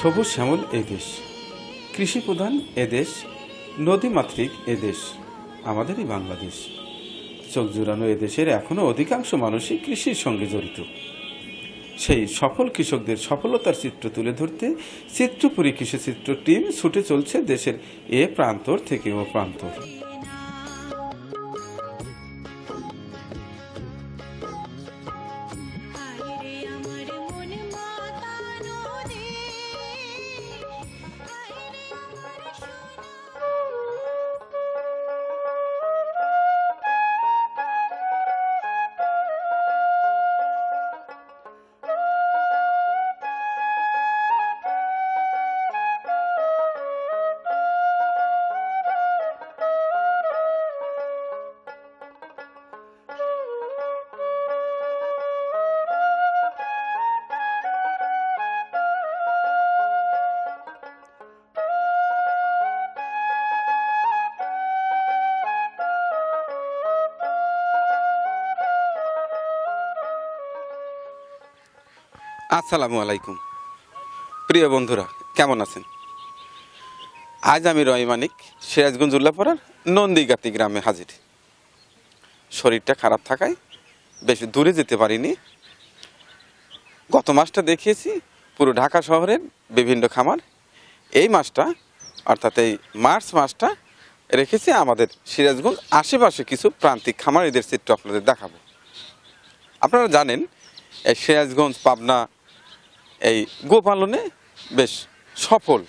সবুজ শ্যামল এদেশ, কৃষি প্রধান এদেশ, নদীমাতৃক এদেশ আমাদেরই বাংলাদেশ। চোখ জুড়ানো এদেশের এখনও অধিকাংশ মানুষই কৃষির সঙ্গে জড়িত। সেই সফল কৃষকদের সফলতার চিত্র তুলে ধরতে চিত্রপুরী কৃষিচিত্র টিম ছুটে চলছে দেশের এ প্রান্তর থেকে ও প্রান্তর। আসসালামু আলাইকুম প্রিয় বন্ধুরা, কেমন আছেন? আজ আমি রয়মানিক সিরাজগঞ্জ উল্লাপাড়ার নন্দীগাতি গ্রামে হাজির। শরীরটা খারাপ থাকায় বেশি দূরে যেতে পারিনি। গত মাসটা দেখিয়েছি পুরো ঢাকা শহরের বিভিন্ন খামার। এই মাসটা অর্থাৎ এই মার্চ মাসটা রেখেছি আমাদের সিরাজগঞ্জ আশেপাশে কিছু প্রান্তিক খামারিদের চিত্র আপনাদের দেখাবো। আপনারা জানেন এই সিরাজগঞ্জ পাবনা এই গোপালনে বেশ সফল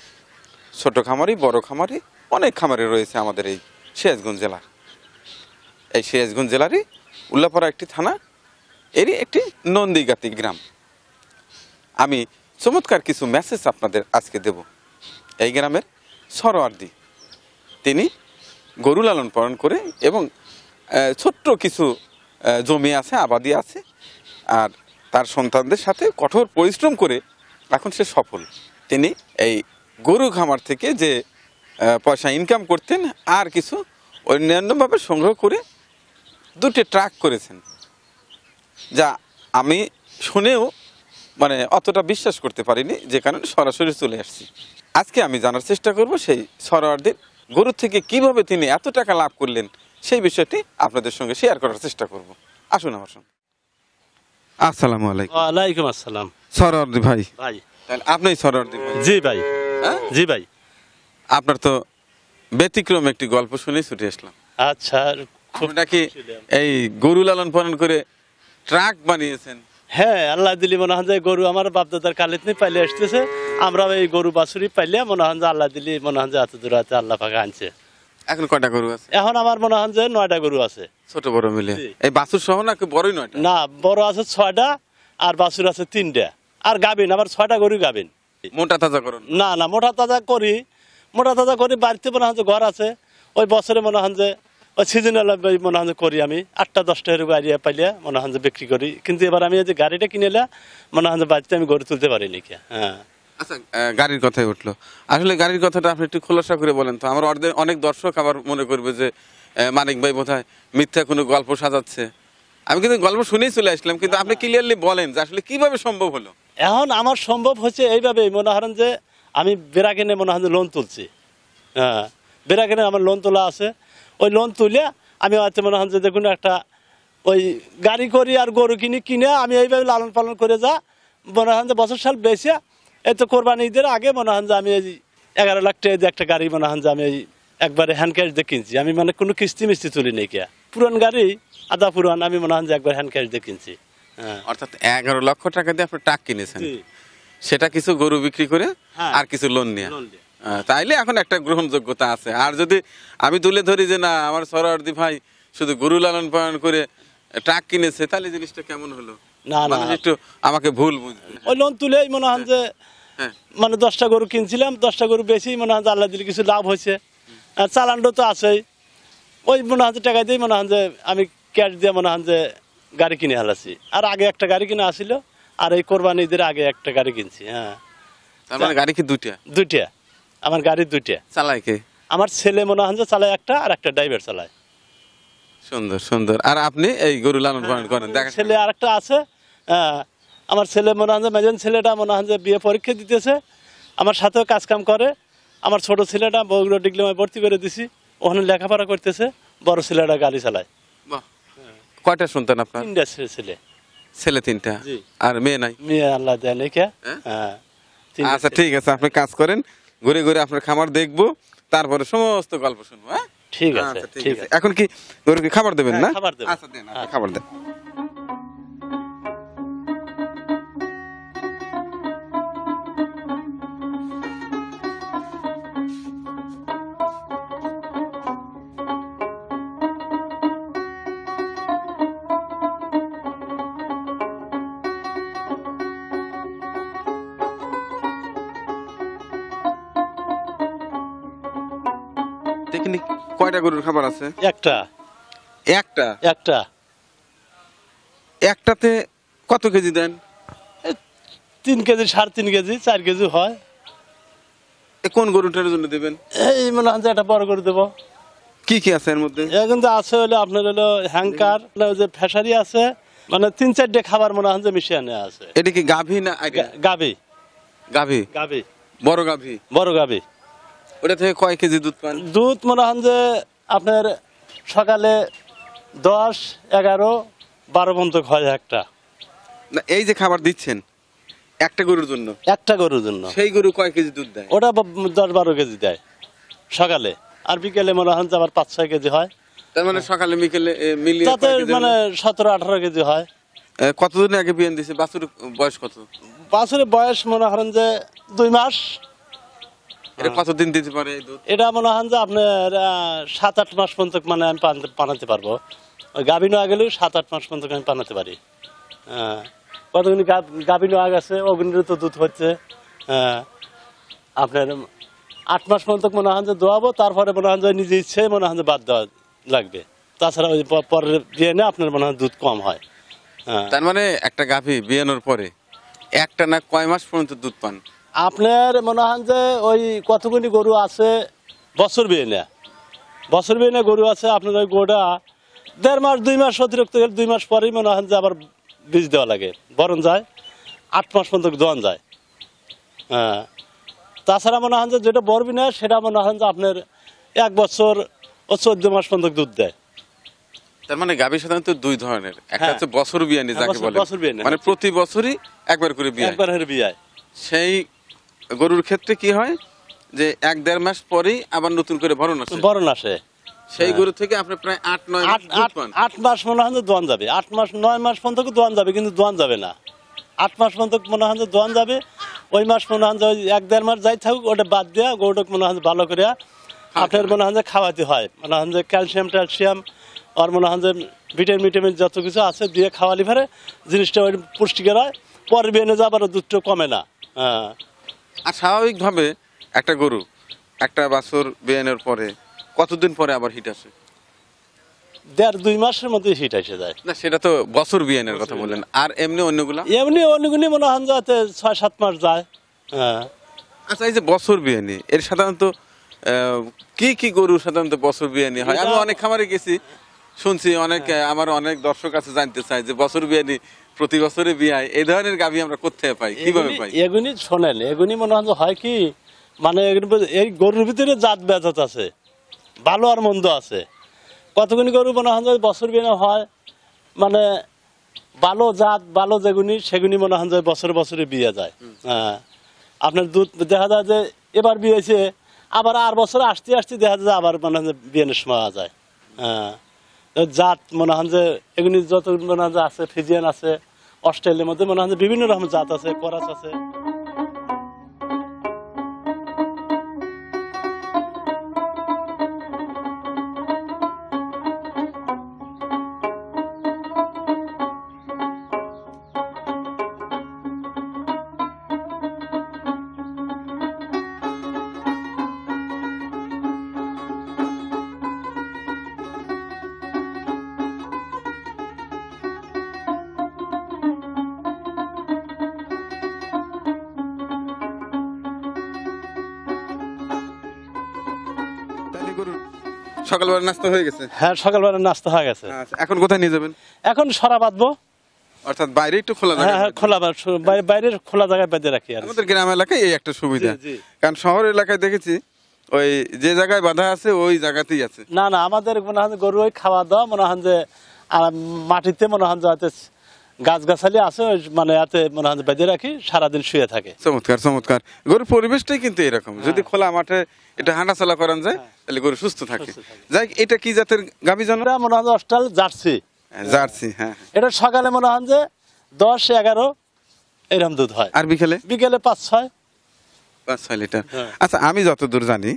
ছোট খামারি বড় খামারি অনেক খামারি রয়েছে আমাদের এই সিরাজগঞ্জ জেলার। এই সিরাজগঞ্জ জেলারই উল্লাপাড়া একটি থানা, এরই একটি নন্দীগাতি গ্রাম। আমি চমৎকার কিছু মেসেজ আপনাদের আজকে দেব। এই গ্রামের সরোয়ার্দি, তিনি গরু লালন পালন করে এবং ছোট্ট কিছু জমি আছে, আবাদি আছে, আর তার সন্তানদের সাথে কঠোর পরিশ্রম করে এখন সে সফল। তিনি এই গরু খামার থেকে যে পয়সা ইনকাম করতেন আর কিছু অন্যান্যভাবে সংগ্রহ করে দুটি ট্রাক করেছেন, যা আমি শুনেও অতটা বিশ্বাস করতে পারিনি, যে কারণে সরাসরি চলে আসছি। আজকে আমি জানার চেষ্টা করব সেই সরোয়ারদের গরু থেকে কিভাবে তিনি এত টাকা লাভ করলেন, সেই বিষয়টি আপনাদের সঙ্গে শেয়ার করার চেষ্টা করব। আসুন আমার সঙ্গে। আসসালামু আলাইকুম। ওয়ালাইকুম আসসালাম। সরোয়ারদি ভাই? ভাই তাহলে আপনি সরোয়ারদি ভাই? জি ভাই। হ্যাঁ জি ভাই। আপনার তো ব্যতিক্রম একটি গল্প শুনেই ছুটে আসলাম। আচ্ছা, আপনি কি এই গরু লালন পালন করে ট্রাক বানিয়েছেন? হ্যাঁ, আল্লাহ দিলি মনে হয় যে গরু আমার বাপদাদার কালেত নিয়ে পাইলে আসতেছে, আমরা এই গরু বাছুরি পাইলে মনে হয় যে আল্লাহ দিলি মনে হয় যে এত দূর আছে আল্লাহ পাকে আনছে। এখন কয়টা গরু আছে? এখন আমার মনে হয় যে 9টা গরু আছে, ছোট বড় মিলে। এই বাছুর সহ নাকি বড়ই? 9টা না, বড় আছে 6টা আর বাছুর আছে 3টা, আর গাবিন আমার 6টা গরু গাবিন। মোটা তাজা করুন? না না, মোটা তাজা করি, বাড়িতে মনে হয় যে ঘর আছে, ওই বছরে মনে হয় যে ওই সিজনাল মনে হয় করি আমি 8টা 10টা গাড়ি পাইলে মনে হয় বিক্রি করি। কিন্তু এবার আমি যে গাড়িটা কিনেলে মনে হয় বাড়িতে আমি গরু তুলতে পারিনি। হ্যাঁ, আচ্ছা, গাড়ির কথাই উঠলো। আসলে গাড়ির কথাটা আপনি একটু খোলাসা করে বলেন তো। আমার অনেক দর্শক আবার মনে করবে যে মানিক ভাই বোধহয় মিথ্যা কোনো গল্প সাজাচ্ছে। আমি কিন্তু গল্প শুনেই চলে আসলাম, কিন্তু আপনি ক্লিয়ারলি বলেন যে আসলে কিভাবে সম্ভব হলো। এখন আমার সম্ভব হচ্ছে এইভাবে, মনে হয় যে আমি বেড়াকেনে মনে হয় লোন তুলছি। হ্যাঁ, বেড়াকেনে আমার লোন তোলা আছে। ওই লোন তুলে আমি হয়তো মনে হয় যে দেখুন একটা ওই গাড়ি করি আর গরু কিনে আমি এইভাবে লালন পালন করে যা মনে হয় যে বছর সাল বেশি এই তো কোরবানি ঈদের আগে মনে হয় যে আমি এই 11 লাখ টাকা দিয়ে একটা গাড়ি মনে হয় যে আমি এই একবারে হ্যান্ড ক্যাশ দিয়ে কিনছি। আমি কোনো কিস্তি মিস্তি তুলি নেই। পুরান গাড়ি আধা পুরান, আমি মনে হয় যে একবার হ্যান্ড ক্যাশ দিয়ে কিনছি। হ্যাঁ, অর্থাৎ 11 লক্ষ টাকা দিয়ে আপনি ট্রাক কিনেছেন, সেটা কিছু গরু বিক্রি করে আর কিছু লোন নিয়ে। তাইলে এখন একটা গ্রহণযোগ্যতা আছে। আর যদি আমি তুলে ধরি যে না আমার সরোয়ারদি ভাই শুধু গরু লালন পালন করে ট্রাক কিনেছে, তাহলে জিনিসটা কেমন হলো? না না, একটু আমাকে ভুল বুঝবে। ওই লোন তুলেই মনে হয় যে 10টা গরু কিনছিলাম, 10টা গরু বেশি মনে হয় যে আল্লাহ দিলে কিছু লাভ হয়েছে। আর চালানটা তো আছেই, ওই মনে হয় টাকা দিয়ে মনে হয় যে আমি ক্যাশ দিয়ে মনে হয় যে গাড়ি কিনে হালাছি। আর আগে একটা গাড়ি কিনে আসিল, আর এই কোরবানি ঈদের আগে একটা গাড়ি কিনছি। হ্যাঁ, গাড়ি কি দুইটা? আমার গাড়ি 2টা। চালায় কে? আমার ছেলে মনে হয় যে চালায় একটা, আর একটা ড্রাইভার চালায়। সুন্দর সুন্দর। আর আপনি এই গরু লালন পালন করেন? ছেলে আরেকটা আছে। আমার ছেলে মনে হয় যে মেজন ছেলেটা মনে হয় যে বিয়ে পরীক্ষা দিতেছে, আমার সাথেও কাজ কাম করে। আমার ছোট ছেলেটা বগুড়া ডিপ্লোমায় ভর্তি করে দিছি, ওখানে লেখাপড়া করতেছে। বড় ছেলেটা গাড়ি চালায়। বাহ, কয়টা সন্তান আপনার? 3টা ছেলে। ছেলে 3টা, জি। আর মেয়ে নাই? মেয়ে আল্লাহ দেয় নাকি। হ্যাঁ? হ্যাঁ, 3টা আচ্ছা ছেলে। ঠিক আছে, আপনি কাজ করেন, ঘুরে ঘুরে আপনার খামার দেখবো, তারপরে সমস্ত গল্প শুনবো। হ্যাঁ, ঠিক আছে, আচ্ছা, ঠিক আছে। এখন কি গরুকে খাবার দেবেন না? হ্যাঁ, খাবার দেব। আচ্ছা দেন, আপনি খাবার দেন। দেখনি কয়টা গরুর খাবার আছে? একটা একটা। একটা একটাতে কত কেজি দেন? 3 কেজি, 3.5 কেজি, 4 কেজি হয়। কোন গরুটার জন্য দেবেন? এই মনে হয় যে একটা বড় করে দেবো। কি কি আছে এর মধ্যে? এ কিন্তু আছে হলো আপনার হলো হ্যাঙ্কার, যে ফেসারি আছে, মানে 3-4টে খাবার মনে হয় যে মিশিয়ে নেওয়া আছে। এটা কি গাভী না গাবি। গাভী? গাবি, বড় গাভী? বড় গাবি। ওটা থেকে কয় কেজি দুধ পান? দুধ মনে হয় যে আপনার সকালে 10, 11, 12 পর্যন্ত হয় একটা। না, এই যে খাবার দিচ্ছেন একটা গরুর জন্য, একটা গরুর জন্য। সেই গরু কয় কেজি দুধ দেয়? ওটা 10-12 কেজি দেয় সকালে, আর বিকেলে মনে হয় যে আবার 5-6 কেজি হয়। তার মানে সকালে বিকেলে মিলিয়ে তাতে কয় কেজি মানে হলো? 17-18 কেজি হয়। কতদিন আগে বিয়ান দিছে? বাছুর বয়স কত? বাছুরের বয়স মনে হয় যে 2 মাস। এটা কতদিন দিতে পারে এই দুধ? এটা মনে হয় যে আপনার 7-8 মাস পর্যন্ত মানে আমি বানাতে পারবো। গাভিন হয়ে গেলেও 7-8 মাস পর্যন্ত আমি বানাতে পারি। হ্যাঁ, কতগুলি গাভিন হয়ে গেছে, ওগুলিরও তো দুধ হচ্ছে। হ্যাঁ, আপনার 8 মাস পর্যন্ত মনে হয় যে দোয়াবো, তারপরে মনে হয় যে নিজে ইচ্ছে মনে হয় যে বাদ দেওয়া লাগবে। তাছাড়া ওই পরের বিয়ে না আপনার মনে হয় দুধ কম হয়। হ্যাঁ, তার মানে একটা গাভী বিয়ানোর পরে একটা না কয় মাস পর্যন্ত দুধ পান? আপনার মনে হয় যে ওই কতগুলি গরু আছে বছর বিয়ে না, বছর বিয়ে না গরু আছে আপনার ওই গোটা 1.5 মাস 2 মাস অতিরিক্ত গেলে 2 মাস পরেই মনে হয় যে আবার বীজ দেওয়া লাগে, বরণ যায় 8 মাস পর্যন্ত দোয়ান যায়। হ্যাঁ, তাছাড়া মনে হয় যে যেটা বরবি না সেটা মনে হয় যে আপনার 1 বছর ও 14 মাস পর্যন্ত দুধ দেয়। তার মানে গাভী সাধারণত দুই ধরনের, একটা হ্যাঁ। হচ্ছে বছর বিয়ানি হ্যাঁ, যাকে বলে, বছর বিয়ানি, মানে প্রতি বছরই একবার করে বিয়ে। একবার হের বিয়ে। সেই গরুর ক্ষেত্রে কি হয় যে 1-1.5 মাস পরেই আবার নতুন করে ভরণ আসে, বরণ আসে। সেই গরু থেকে আপনি প্রায় 8-9 মাস দুধ পান। 8 মাস মনে হয় যে দোয়ান যাবে, 8 মাস 9 মাস পর্যন্ত দোয়ান যাবে, কিন্তু দোয়ান যাবে না। 8 মাস পর্যন্ত মনে হয় যে দোয়ান যাবে, ওই মাস মনে হয় যে ওই 1-1.5 মাস যাই থাকুক ওটা বাদ দেওয়া গরুটাকে মনে হয় যে ভালো করে আপনার মনে হয় যে খাওয়াতে হয়, মনে হয় যে ক্যালসিয়াম ট্যালসিয়াম আর মনে হয় যে ভিটামিন যত কিছু আছে দিয়ে খাওয়ালি ফেরে জিনিসটা ওই পুষ্টিকর হয়, পরে বেনে যাবার দুধটা কমে না। হ্যাঁ, আর স্বাভাবিকভাবে একটা গরু একটা বছর বিয়ানোর পরে কতদিন পরে আবার হিট আসে? 1.5-2 মাসের মধ্যে হিট এসে যায়। না, সেটা তো বছর বিয়ানের কথা বললেন, আর এমনি অন্যগুলা? এমনি অন্যগুলি মনে হয় যাতে 6-7 মাস যায়। হ্যাঁ, আচ্ছা, এই যে বছর বিয়ানি এর সাধারণত কি কি গরু সাধারণত বছর বিয়ানি হয়? আমি অনেক খামারে গেছি, শুনছি অনেক, আমার অনেক দর্শক আছে জানতে চাই যে বছর বিয়ানি প্রতি বছরে বিয়ায়, এই ধরনের গাভী আমরা কোথায় পাই, কিভাবে পাই? এগুনি শোনেন, এগুনি মনে হয় কি মানে এই গরুর ভিতরে জাত বেজাত আছে, ভালো আর মন্দ আছে। কতগুলি গরু মনে হয় বছর বিয়ে হয়, মানে ভালো জাত ভালো যেগুনি সেগুনি মনে হয় বছরে বছরে বিয়ে যায়। হ্যাঁ, আপনার দুধ দেখা যায় যে এবার বিয়েছে, আবার আর বছর আসতে আসতে দেখা যায় আবার মনে হয় বিয়ের সময় যায়। হ্যাঁ, জাত মনে হয় যে এগুলি যত মনে হয় আছে, ফিজিয়ান আছে, অস্ট্রেলিয়ার মধ্যে মনে হয় বিভিন্ন রকম জাত আছে, করাস আছে। তাহলে গরুর সকালবেলা নাস্তা হয়ে গেছে? হ্যাঁ, সকালবেলা নাস্তা হয়ে গেছে। আচ্ছা, এখন কোথায় নিয়ে যাবেন? এখন সরা বাঁধবো। অর্থাৎ বাইরে একটু খোলা হ্যাঁ জায়গা। হ্যাঁ খোলা বাইরের খোলা জায়গায় বেঁধে রাখি আর আমাদের গ্রাম এলাকায় এই একটা সুবিধা, জি, জি। কারণ শহর এলাকায় দেখেছি ওই যে জায়গায় বাঁধা আছে ওই জায়গাতেই আছে। না না আমাদের মনে হয় যে গরু ওই খাওয়া দাওয়া মনে হয় যে মাটিতে মনে হয় যে হাতে গাছগাছালি আছে ওই মানে হাতে মনে হয় যে বেঁধে রাখি সারাদিন শুয়ে থাকে। চমৎকার চমৎকার। গরুর পরিবেশটাই কিন্তু এরকম, যদি খোলা মাঠে এটা হাঁটাচলা করান যায় তাহলে গরু সুস্থ থাকে। সুস্থ থাকে। যাই, এটা কি জাতের গাভী জানো? এটা মনে হয় যে অস্ট্রাল জার্সি। জার্সি, হ্যাঁ। এটা সকালে মনে হয় যে 10-11 এরকম দুধ হয়, আর বিকেলে বিকেলে 5-6। 5-6 লিটার। হ্যাঁ। আচ্ছা, আমি যতদূর জানি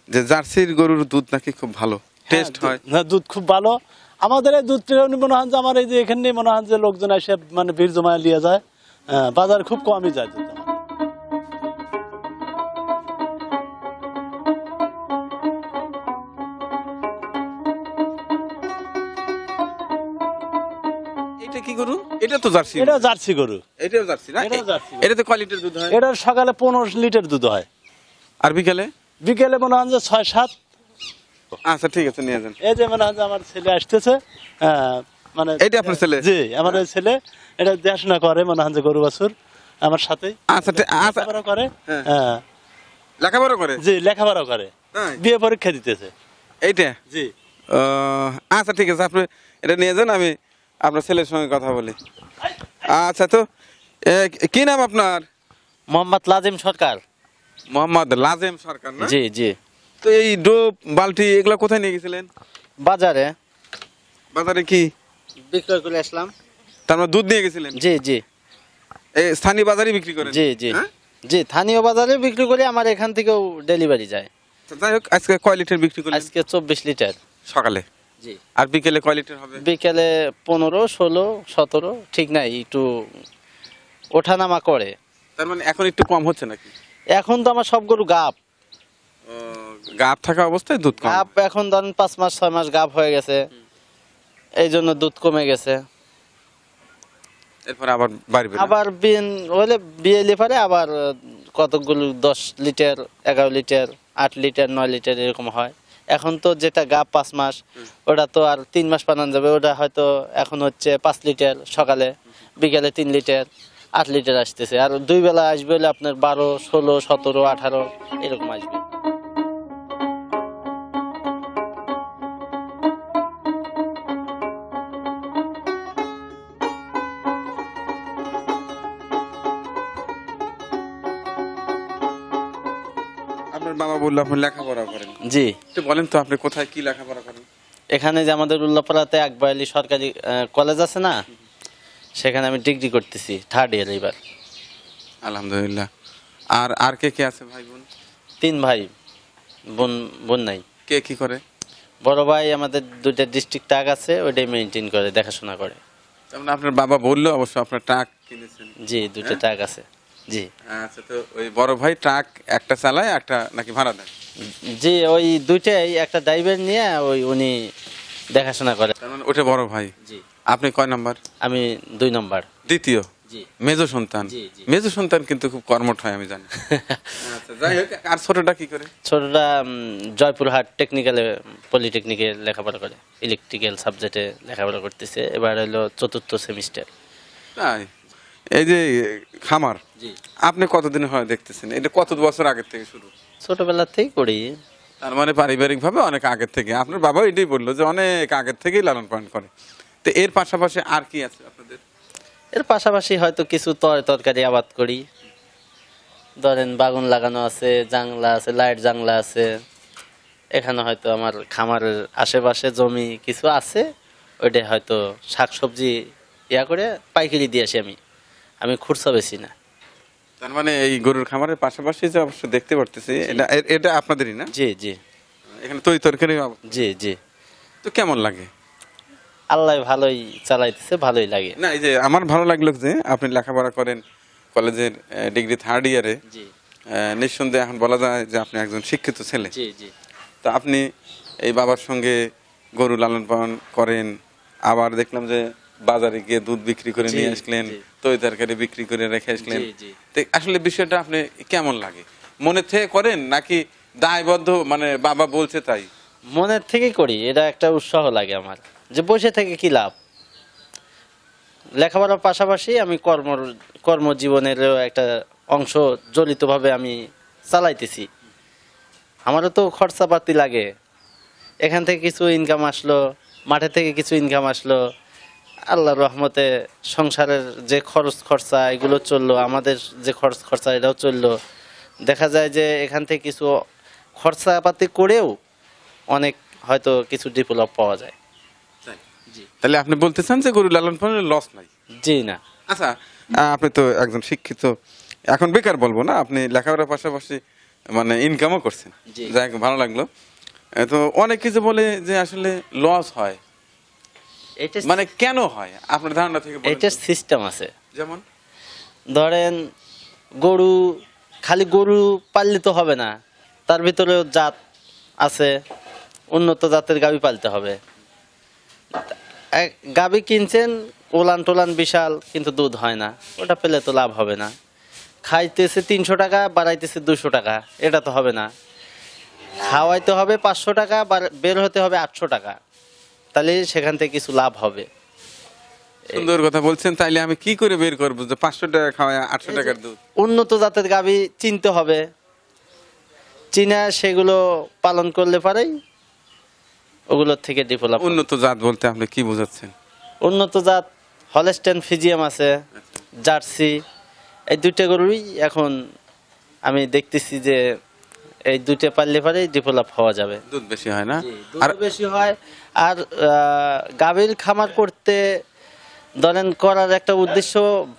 যে জার্সির গরুর দুধ নাকি খুব ভালো টেস্ট হয়। হ্যাঁ দুধ খুব ভালো। আমাদের এই দুধ মনে হয় যে আমার এই যে এখানে মনে হয় যে লোকজন এসে মানে ভিড় জমায় নিয়ে যায়। হ্যাঁ, বাজার খুব কমই যায় দুধ আমার। এটা কি গরু? এটা তো জার্সি। এটা জার্সি গরু। এটাও জার্সি না? এটাও জার্সি। এটাতে কয় লিটার দুধ হয়? এটার সকালে 15 লিটার দুধ হয়, আর বিকেলে? বিকেলে মনে হয় যে 6-7। আচ্ছা ঠিক আছে, নিয়ে যান। এই যে মনে হয় যে আমার ছেলে আসতেছে, হ্যাঁ, মানে এইটা আপনার ছেলে? জি আমার ওই ছেলে এটা দেখাশোনা করে মনে হয় যে গরু বাছুর আমার সাথেই আচ্ছা আচ্ছা, লেখাপড়া করে। হ্যাঁ। হ্যাঁ লেখাপড়া করে? জি লেখাপড়া করে, তাই? বিয়ে পরীক্ষা দিতেছে। এইটা? জি আচ্ছা ঠিক আছে, আপনি এটা নিয়ে যান, আমি আপনার ছেলের সঙ্গে কথা বলি। আচ্ছা, তো কি নাম আপনার? মোহাম্মদ লাজিম সরকার। মোহাম্মদ লাজেম সরকার না? জি জি। তো এই ডোপ বালতি এগুলা কোথায় নিয়ে গেছিলেন? বাজারে বাজারে কি বিক্রয় করে আসলাম। তার মানে দুধ নিয়ে গেছিলেন? জি জি এই স্থানীয় বাজারে বিক্রি করেন? জি জি হ্যাঁ? জি, স্থানীয় বাজারে বিক্রি করে আমার এখান থেকেও ডেলিভারি যায়। তো যাই হোক, আজকে কয় লিটার বিক্রি করলেন? আজকে 24 লিটার। সকালে। জি। আর বিকেলে কয় লিটার হবে? বিকেলে 15, 16, 17 ঠিক নাই, একটু ওঠানামা করে। তার মানে এখন একটু কম হচ্ছে নাকি? এখন তো আমার সব গরু গাব। গাব থাকা অবস্থায় দুধ কম? গাব এখন ধরেন 5 মাস 6 মাস গাব হয়ে গেছে, এই জন্য দুধ কমে গেছে। এরপর আবার বাড়বে না? আবার বিন হলে বিয়েলে পারে আবার কতগুলো 10 লিটার 11 লিটার 8 লিটার 9 লিটার এরকম হয়। এখন তো যেটা গাব 5 মাস, ওটা তো আর 3 মাস বানানো যাবে। ওটা হয়তো এখন হচ্ছে 5 লিটার সকালে, বিকালে 3 লিটার 8 লিটার আসতেছে। আর 2 বেলা আসবে হলে আপনার 12, 16, 17, 18 এরকম আসবে। আপনার বাবা বললো আপনি লেখাপড়া করেন, জি, একটু বলেন তো আপনি কোথায় কি লেখাপড়া করেন? এখানে যে আমাদের উল্লাপাড়াতে আকবরালী সরকারি কলেজ আছে না, সেখানে আমি ডিগ্রি করতেছি, 3rd ইয়ার এবার। আলহামদুলিল্লাহ। আর আর কে কে আছে ভাই বোন? 3 ভাই, বোন বোন নাই। কে কি করে? বড় ভাই আমাদের 2টা ডিস্ট্রিক্ট ট্রাক আছে, ওইটাই মেনটেন করে, দেখাশোনা করে। তার মানে আপনার বাবা বললো অবশ্য আপনার ট্রাক কিনেছেন? জি, 2টা ট্রাক আছে। জি আচ্ছা, তো ওই বড় ভাই ট্রাক একটা চালায়, একটা নাকি ভাড়া দেয়? জি, ওই 2টাই একটা ড্রাইভার নিয়ে ওই উনি দেখাশোনা করে। তার মানে ওটা বড় ভাই। জি, আপনি কয় নাম্বার? আমি 2 নম্বর। দ্বিতীয়? জি মেজো সন্তান? জি, জি। মেজো সন্তান কিন্তু খুব কর্মঠ হয় আমি জানি। আচ্ছা, যাই হোক, আর ছোটটা কি করে? ছোটটা জয়পুরহাট টেকনিক্যালে পলিটেকনিকে লেখাপড়া করে, ইলেকট্রিক্যাল সাবজেক্টে লেখাপড়া করতেছে। এবার হলো 4th সেমিস্টার। তাই? এই যে খামার জি, আপনি কতদিন হয় দেখতেছেন? এটা কত বছর আগের থেকে শুরু? ছোটবেলা থেকেই করি। তার মানে পারিবারিক ভাবে অনেক আগের থেকে। আপনার বাবা এটাই বললো যে অনেক আগের থেকেই লালন পালন করে। তো এর পাশাপাশি আর কি আছে আপনাদের? এর পাশাপাশি হয়তো কিছু তরকারি আবাদ করি। ধরেন বাগান লাগানো আছে, জাংলা আছে, লাইট জাংলা আছে। এখানে হয়তো আমার খামারের আশেপাশে জমি কিছু আছে, ওইটা হয়তো শাকসবজি ইয়া করে পাইকারি দিয়ে আসি। আমি খুচরা বেশি না। তার মানে এই গরুর খামারের পাশাপাশি যে অবশ্য দেখতে পারতেছি, এটা আপনাদেরই না? জি জি এখানে তৈ তরকারি। জি জি, তো কেমন লাগে? আল্লাহ ভালোই চালাইতেছে, ভালোই লাগে। না, এই যে আমার ভালো লাগলো যে আপনি লেখাপড়া করেন কলেজের ডিগ্রি 3rd ইয়ারে। জি নিঃসন্দেহে এখন বলা যায় যে আপনি একজন শিক্ষিত ছেলে। জি জি তা আপনি এই বাবার সঙ্গে গরু লালন পালন করেন, আবার দেখলাম যে বাজারে গিয়ে দুধ বিক্রি করে জি, নিয়ে আসলেন, জি। তৈ তরকারি বিক্রি করে রেখে আসলেন। জি, জি। তো আসলে বিষয়টা আপনি কেমন লাগে? মনে থেকে করেন নাকি দায়বদ্ধ, মানে বাবা বলছে তাই? মনের থেকেই করি, এটা একটা উৎসাহ লাগে আমার, যে বসে থেকে কি লাভ। লেখাপড়ার পাশাপাশি আমি কর্মজীবনেরও একটা অংশ জড়িতভাবে আমি চালাইতেছি। আমারও তো খরচাপাতি লাগে, এখান থেকে কিছু ইনকাম আসলো, মাঠে থেকে কিছু ইনকাম আসলো, আল্লাহর রহমতে সংসারের যে খরচা এগুলো চললো, আমাদের যে খরচা এটাও চললো। দেখা যায় যে এখান থেকে কিছু খরচাপাতি করেও অনেক হয়তো কিছু ডেভেলপ পাওয়া যায়। তাহলে আপনি বলতে চান যে গরু লালন পালনের লস নাই? জি না। আচ্ছা, আপনি তো একজন শিক্ষিত, এখন বেকার বলবো না, আপনি লেখাপড়ার পাশাপাশি মানে ইনকামও করছেন, জি। যাই হোক ভালো লাগলো। তো অনেক কিছু বলে যে আসলে লস হয়, এটা মানে কেন হয় আপনার ধারণা থেকে বলেন এটার তো। সিস্টেম আছে। যেমন ধরেন গরু, খালি গরু পাললে তো হবে না, তার ভিতরেও জাত আছে, উন্নত জাতের গাভী পালতে হবে। গাভী কিনছেন ওলান টোলান বিশাল, কিন্তু দুধ হয় না, ওটা পেলে তো লাভ হবে না। খাইতেছে 300 টাকা, বাড়াইতেছে 200 টাকা, এটা তো হবে না। খাওয়াইতে হবে 500 টাকা, বের হতে হবে 800 টাকা, তাহলে সেখান থেকে কিছু লাভ হবে। সুন্দর কথা বলছেন। তাইলে আমি কি করে বের করবো যে 500 টাকা খাওয়ায় 800 টাকার দুধ? উন্নত জাতের গাভী চিনতে হবে, চিনা সেগুলো পালন করলে পারেই ওগুলোর থেকে ডেভেলপ। উন্নত জাত বলতে আপনি কি বোঝাচ্ছেন? উন্নত জাত হলস্টেন ফিজিয়াম আছে, জার্সি, এই দুইটা গরুই এখন আমি দেখতেছি যে এই দুইটা পাললে পারেই ডেভেলপ হওয়া যাবে। দুধ বেশি হয় না? আর বেশি হয়। আর গাভীর খামার করতে ধরেন করার একটা উদ্দেশ্য,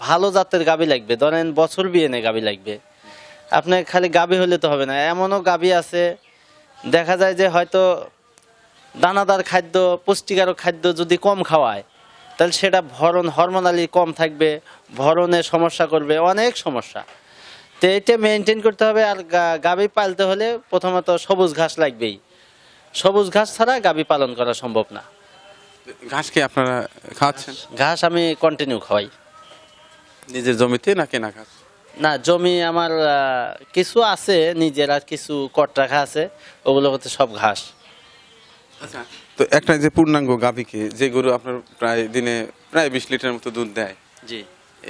ভালো জাতের গাভী লাগবে, ধরেন বছর বিয়েনে গাভী লাগবে। আপনার খালি গাভী হলে তো হবে না, এমনও গাভী আছে দেখা যায় যে হয়তো দানাদার খাদ্য, পুষ্টিকারক খাদ্য যদি কম খাওয়ায়, তাহলে সেটা হরমোনালি কম থাকবে, ভরণে সমস্যা করবে, অনেক সমস্যা। তো এটা মেনটেন করতে হবে। আর গাভী পালতে হলে প্রথমত সবুজ ঘাস লাগবেই, সবুজ ঘাস ছাড়া গাভী পালন করা সম্ভব না। ঘাস কি আপনারা খাওয়াচ্ছেন? ঘাস আমি কন্টিনিউ খাওয়াই। নিজের জমিতে না কেনা ঘাস? না, জমি আমার কিছু আছে নিজের, আর কিছু কট রাখা আছে, ওগুলো হচ্ছে সব ঘাস। আচ্ছা, তো একটা যে পূর্ণাঙ্গ গাভীকে, যে গরু আপনার প্রায় দিনে প্রায় 20 লিটার মতো দুধ দেয়, জি,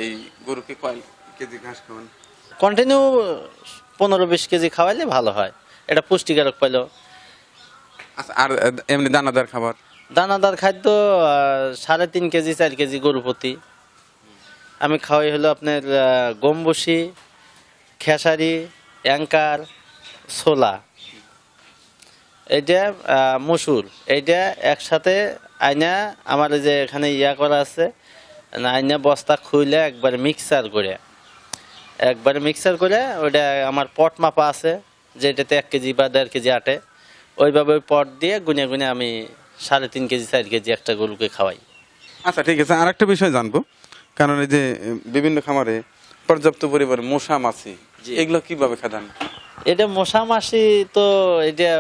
এই গরুকে কয় কেজি ঘাস খাওয়ান? কন্টিনিউ 15-20 কেজি খাওয়াইলে ভালো হয়, এটা পুষ্টিকারক পাইলো। আচ্ছা, আর এমনি দানাদার খাবার? দানাদার খাদ্য 3.5 কেজি 4 কেজি গরু প্রতি আমি খাওয়াই। হলো আপনার গম বসি, খেসারি, অ্যাঙ্কার, ছোলা, এইটা মসুর, এইটা একসাথে আইনা আমার যে এখানে করা আছে, আইনা বস্তা খুইলে একবার মিক্সার করে ওইটা আমার পট মাপা আছে, যেটাতে 1 কেজি বা 1.5 কেজি আটে, ওইভাবে ওই পট দিয়ে গুনে গুনে আমি 3.5 কেজি 4 কেজি একটা গরুকে খাওয়াই। আচ্ছা, ঠিক আছে। আর একটা বিষয় জানবো, কারণ এই যে বিভিন্ন খামারে পর্যাপ্ত পরিমাণে মশা মাছি, জি। এগুলো কিভাবে খাদান? এটা মশা মাছি তো এটা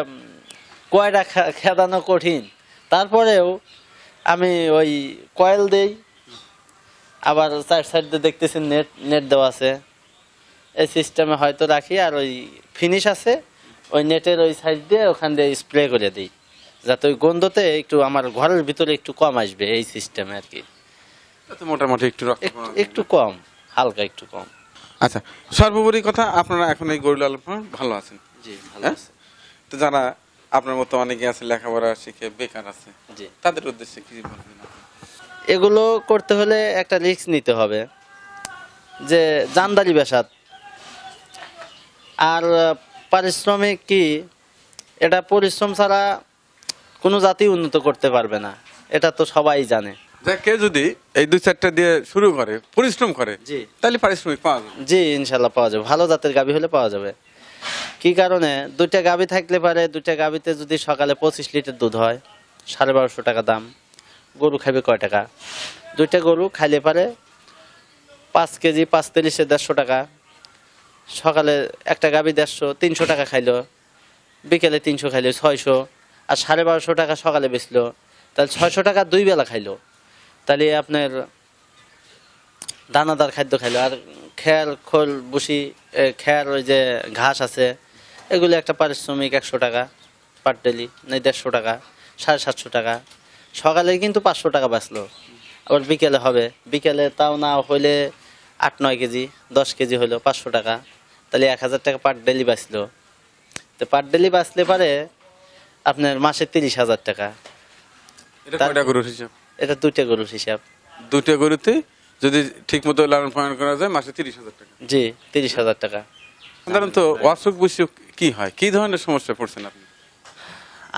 কয়টা খেদানো কঠিন, তারপরেও আমি ওই কয়েল দেই, আবার 4 সাইড দিয়ে দেখতেছি নেট দেওয়া আছে, এই সিস্টেমে হয়তো রাখি। আর ওই ফিনিশ আছে, ওই নেটের ওই সাইড দিয়ে ওখান দিয়ে স্প্রে করে দিই, যাতে ওই গন্ধতে একটু আমার ঘরের ভিতরে একটু কম আসবে, এই সিস্টেমে আর কি। তাতে মোটামুটি একটু রক্ত একটু কম, হালকা একটু কম। আচ্ছা, সর্বোপরি কথা, আপনারা এখন এই গরু লালন পালন ভালো আছেন? জি, ভালো হ্যাঁ? আছে। তো যারা আপনার মতো অনেকে আছে লেখাপড়া শিখে বেকার আছে, জি, তাদের উদ্দেশ্যে কি বলবেন? এগুলো করতে হলে একটা রিস্ক নিতে হবে, যে জানদারি বেসাত। আর পারিশ্রমিক কি, এটা পরিশ্রম ছাড়া কোনো জাতি উন্নত করতে পারবে না, এটা তো সবাই জানে। যে কেউ যদি এই 2-4টা দিয়ে শুরু করে, পরিশ্রম করে, জি, তাহলে পারিশ্রমিক পাওয়া যাবে। জি, ইনশাল্লাহ পাওয়া যাবে, ভালো জাতের গাভী হলে পাওয়া যাবে। কি কারণে, 2টা গাভী থাকলে পারে, 2টা গাভীতে যদি সকালে 25 লিটার দুধ হয়, 1250 টাকা দাম। গরু খাবে কয় টাকা? 2টা গরু খাইলে পারে 5 কেজি 5 তেলিশে 150 টাকা। সকালে একটা গাভী 150, 300 টাকা খাইলো, বিকেলে 300 খাইলো 600, আর 1250 টাকা সকালে বেচলো, তাহলে 600 টাকা 2 বেলা খাইলো। তাহলে আপনার দানাদার খাদ্য খাইলো, আর খোল বসি, ওই যে ঘাস আছে, এগুলো একটা পারিশ্রমিক 100 টাকা পার ডেলি, নেই 150 টাকা, 750 টাকা। সকালে কিন্তু 500 টাকা বাঁচলো, আবার বিকেলে হবে, বিকেলে তাও না হইলে 8-9 কেজি 10 কেজি হলো 500 টাকা, তাহলে 1000 টাকা পার ডেলি বাঁচলো। তো পার ডেলি বাঁচলে পারে আপনার মাসে 30,000 টাকা। এটা কয়টা গরুর হিসাব? এটা 2টা গরুর হিসাব। 2টা গরুতে যদি ঠিক মতো লালন পালন করা যায় মাসে 30,000 টাকা। জি, 30,000 টাকা। সাধারণত অসুখ বিসুখ কি হয়, কি ধরনের সমস্যা পড়ছেন আপনি?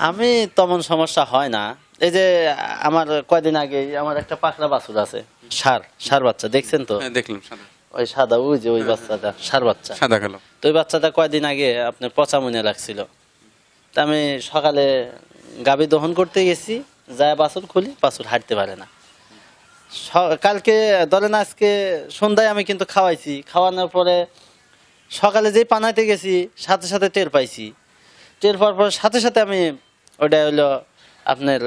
আমি তেমন সমস্যা হয় না। এই যে আমার কয়দিন আগে আমার একটা পাকড়া বাছুর আছে, ষাঁড় বাচ্চা, দেখছেন তো? হ্যাঁ, দেখলাম সাদা ওই সাদা, ওই যে ওই বাচ্চাটা ষাঁড় বাচ্চা। সাদা কালো। তো ওই বাচ্চাটা কয়দিন আগে আপনার পচা মনে লাগছিল। তা আমি সকালে গাভী দহন করতে গেছি, যায় বাছুর খুলি, বাছুর হাঁটতে পারে না। কালকে ধরেন আজকে সন্ধ্যায় আমি কিন্তু খাওয়াইছি, খাওয়ানোর পরে সকালে যেই পানাইতে গেছি সাথে সাথে টের পাইছি। টের পাওয়ার পর সাথে সাথে আমি ওটা হলো আপনার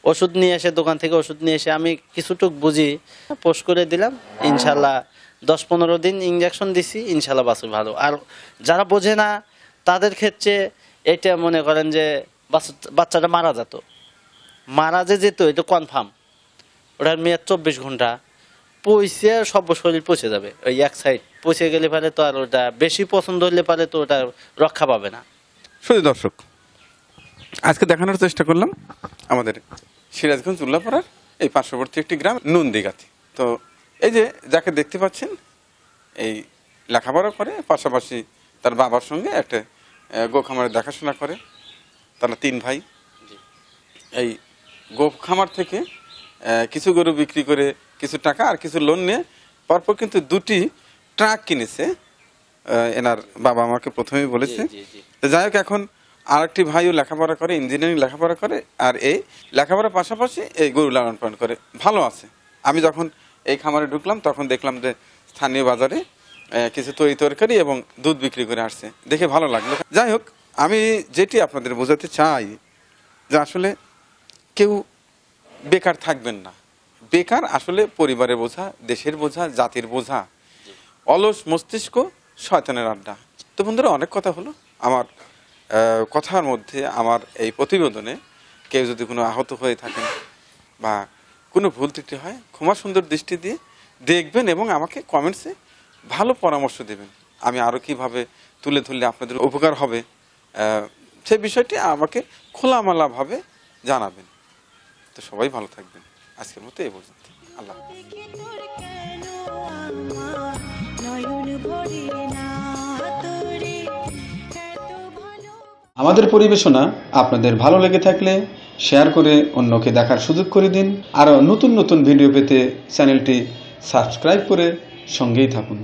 ওষুধ নিয়ে এসে, দোকান থেকে ওষুধ নিয়ে এসে আমি কিছুটুক বুঝি পোস্ট করে দিলাম। ইনশাল্লাহ 10-15 দিন ইঞ্জেকশন দিছি, ইনশাল্লাহ বাছুর ভালো। আর যারা বোঝে না তাদের ক্ষেত্রে এটা মনে করেন যে বাচ্চাটা মারা যেত এটা কনফার্ম। ওটার মেয়াদ 24 ঘন্টা, পচে সব শরীর পচে যাবে। ওই এক সাইড পচে গেলে পারে তো আর ওটা বেশি পছন্দ হলে পারে তো ওটা রক্ষা পাবে না। শুধু দর্শক, আজকে দেখানোর চেষ্টা করলাম আমাদের সিরাজগঞ্জ উল্লাপাড়ার এই পার্শ্ববর্তী একটি গ্রাম নন্দীগাতি। তো এই যে যাকে দেখতে পাচ্ছেন, এই লেখাপড়া করে, পাশাপাশি তার বাবার সঙ্গে একটা গো খামারে দেখাশোনা করে। তারা 3 ভাই। এই গো খামার থেকে কিছু গরু বিক্রি করে কিছু টাকা আর কিছু লোন নিয়ে পরপর কিন্তু 2টি ট্রাক কিনেছে। এনার বাবা আমাকে প্রথমেই বলেছে। তো যাই হোক, এখন আরেকটি ভাইও লেখাপড়া করে, ইঞ্জিনিয়ারিং লেখাপড়া করে, আর এই লেখাপড়ার পাশাপাশি এই গরু লালন পালন করে, ভালো আছে। আমি যখন এই খামারে ঢুকলাম তখন দেখলাম যে স্থানীয় বাজারে কিছু তরকারি এবং দুধ বিক্রি করে আসছে, দেখে ভালো লাগলো। যাই হোক, আমি যেটি আপনাদের বোঝাতে চাই যে আসলে কেউ বেকার থাকবেন না। বেকার আসলে পরিবারের বোঝা, দেশের বোঝা, জাতির বোঝা। অলস মস্তিষ্ক শয়তানের আড্ডা। তো বন্ধুরা, অনেক কথা হলো। আমার কথার মধ্যে, আমার এই প্রতিবেদনে কেউ যদি কোনো আহত হয়ে থাকেন বা কোনো ভুল ত্রুটি হয়, ক্ষমা সুন্দর দৃষ্টি দিয়ে দেখবেন এবং আমাকে কমেন্টসে ভালো পরামর্শ দেবেন। আমি আরও কীভাবে তুলে ধরলে আপনাদের উপকার হবে সেই বিষয়টি আমাকে খোলামেলাভাবে জানাবেন। তো সবাই ভালো থাকবেন। আজকের মতো এই পর্যন্ত। আল্লাহ। আমাদের পরিবেশনা আপনাদের ভালো লেগে থাকলে শেয়ার করে অন্যকে দেখার সুযোগ করে দিন। আরও নতুন নতুন ভিডিও পেতে চ্যানেলটি সাবস্ক্রাইব করে সঙ্গেই থাকুন।